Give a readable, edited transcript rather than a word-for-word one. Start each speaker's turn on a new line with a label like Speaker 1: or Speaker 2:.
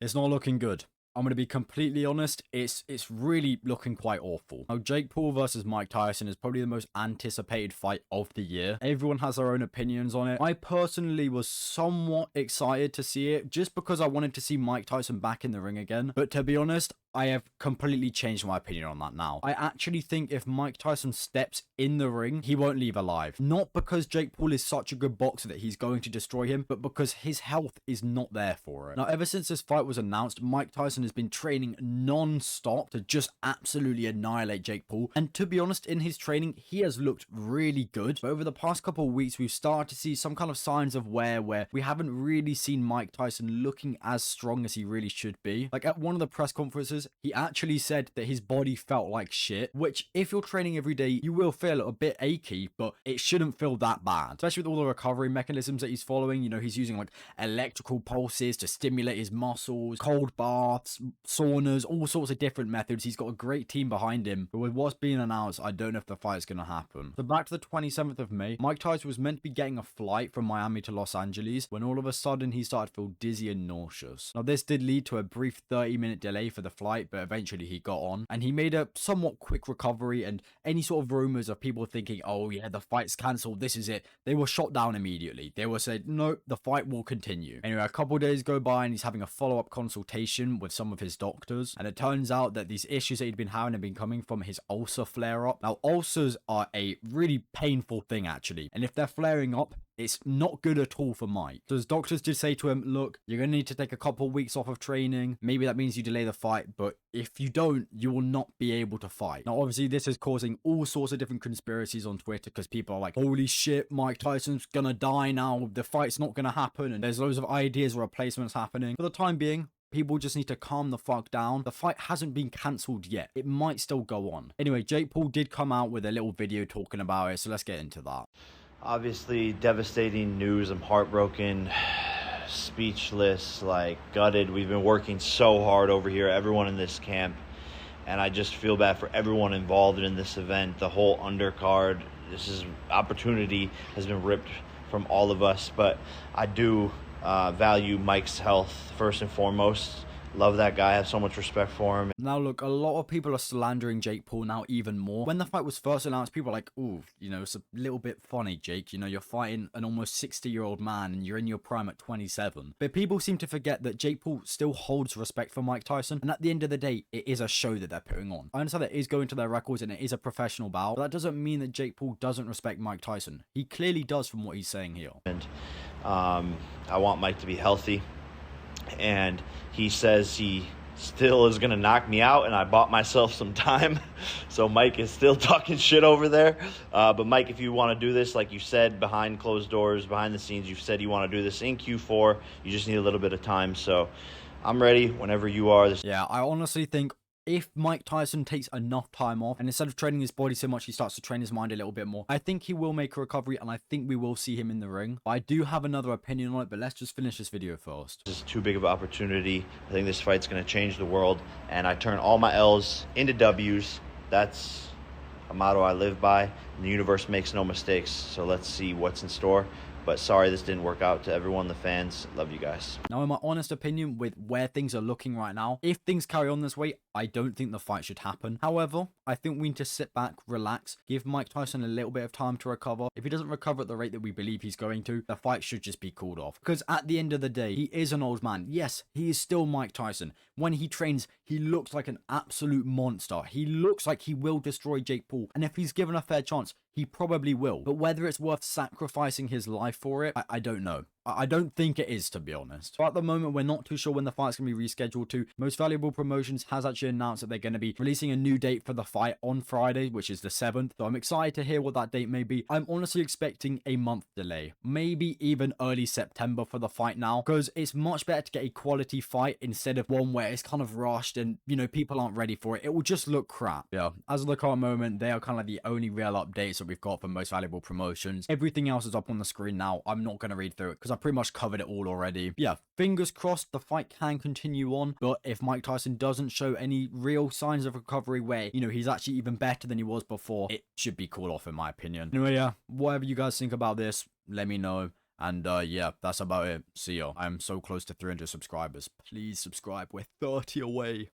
Speaker 1: It's not looking good. I'm going to be completely honest, it's really looking quite awful. Now, Jake Paul versus Mike Tyson is probably the most anticipated fight of the year. Everyone has their own opinions on it. I personally was somewhat excited to see it just because I wanted to see Mike Tyson back in the ring again. But to be honest, I have completely changed my opinion on that now. I actually think if Mike Tyson steps in the ring, he won't leave alive. Not because Jake Paul is such a good boxer that he's going to destroy him, but because his health is not there for it. Now, ever since this fight was announced, Mike Tyson has been training non-stop to just absolutely annihilate Jake Paul. And to be honest, in his training, he has looked really good. But over the past couple of weeks, we've started to see some kind of signs of wear where we haven't really seen Mike Tyson looking as strong as he really should be. Like at one of the press conferences, he actually said that his body felt like shit, which if you're training every day, you will feel a bit achy, but it shouldn't feel that bad. Especially with all the recovery mechanisms that he's following. You know, he's using like electrical pulses to stimulate his muscles, cold baths, saunas, all sorts of different methods. He's got a great team behind him. But with what's being announced, I don't know if the fight's going to happen. So back to the 27th of May, Mike Tyson was meant to be getting a flight from Miami to Los Angeles when all of a sudden he started to feel dizzy and nauseous. Now this did lead to a brief 30-minute delay for the flight, but eventually he got on and he made a somewhat quick recovery, and any sort of rumors of people thinking, oh yeah, the fight's cancelled, this is it, they were shot down immediately. They were said, no, the fight will continue. Anyway, a couple days go by and he's having a follow-up consultation with some of his doctors, and it turns out that these issues that he'd been having have been coming from his ulcer flare-up. Now ulcers are a really painful thing actually, and if they're flaring up, it's not good at all for Mike. So his doctors did say to him, look, you're going to need to take a couple of weeks off of training. Maybe that means you delay the fight, but if you don't, you will not be able to fight. Now, obviously, this is causing all sorts of different conspiracies on Twitter because people are like, holy shit, Mike Tyson's going to die now. The fight's not going to happen. And there's loads of ideas of replacements happening. For the time being, people just need to calm the fuck down. The fight hasn't been cancelled yet. It might still go on. Anyway, Jake Paul did come out with a little video talking about it, so let's get into that.
Speaker 2: Obviously, devastating news. I'm heartbroken, speechless, like gutted. We've been working so hard over here, everyone in this camp, and I just feel bad for everyone involved in this event, the whole undercard. Opportunity has been ripped from all of us, but I do value Mike's health first and foremost. Love that guy. I have so much respect for him.
Speaker 1: Now, look, a lot of people are slandering Jake Paul now even more. When the fight was first announced, people were like, ooh, you know, it's a little bit funny, Jake. You know, you're fighting an almost 60-year-old man and you're in your prime at 27. But people seem to forget that Jake Paul still holds respect for Mike Tyson. And at the end of the day, it is a show that they're putting on. I understand that it is going to their records and it is a professional bout, but that doesn't mean that Jake Paul doesn't respect Mike Tyson. He clearly does from what he's saying here.
Speaker 2: And I want Mike to be healthy. And he says he still is going to knock me out, and I bought myself some time. So Mike is still talking shit over there. But Mike, if you want to do this, like you said, behind closed doors, behind the scenes, you've said you want to do this in Q4. You just need a little bit of time. So I'm ready whenever you are.
Speaker 1: Yeah, I honestly think if Mike Tyson takes enough time off and instead of training his body so much, he starts to train his mind a little bit more, I think he will make a recovery and I think we will see him in the ring. But I do have another opinion on it, but let's just finish this video first.
Speaker 2: This is too big of an opportunity. I think this fight's going to change the world, and I turn all my L's into W's. That's a motto I live by. And the universe makes no mistakes, so let's see what's in store. But sorry this didn't work out. To everyone, the fans, love you guys.
Speaker 1: Now, in my honest opinion, with where things are looking right now, if things carry on this way, I don't think the fight should happen. However, I think we need to sit back, relax, give Mike Tyson a little bit of time to recover. If he doesn't recover at the rate that we believe he's going to, the fight should just be called off. Because at the end of the day, he is an old man. Yes, he is still Mike Tyson. When he trains, he looks like an absolute monster. He looks like he will destroy Jake Paul. And if he's given a fair chance, he probably will. But whether it's worth sacrificing his life for it, I don't know. I don't think it is, to be honest. But at the moment, we're not too sure when the fight's going to be rescheduled to. Most Valuable Promotions has actually announced that they're going to be releasing a new date for the fight on Friday, which is the 7th. So I'm excited to hear what that date may be. I'm honestly expecting a month delay. Maybe even early September for the fight now. Because it's much better to get a quality fight instead of one where it's kind of rushed and, you know, people aren't ready for it. It will just look crap. Yeah, as of the current moment, they are kind of the only real updates that we've got for Most Valuable Promotions. Everything else is up on the screen now. I'm not going to read through it because I pretty much covered it all already. Yeah, fingers crossed the fight can continue on, but if Mike Tyson doesn't show any real signs of recovery where, you know, he's actually even better than he was before, it should be called off in my opinion. Anyway, yeah, whatever you guys think about this, let me know. And yeah, that's about it. See ya. I'm so close to 300 subscribers. Please subscribe. We're 30 away.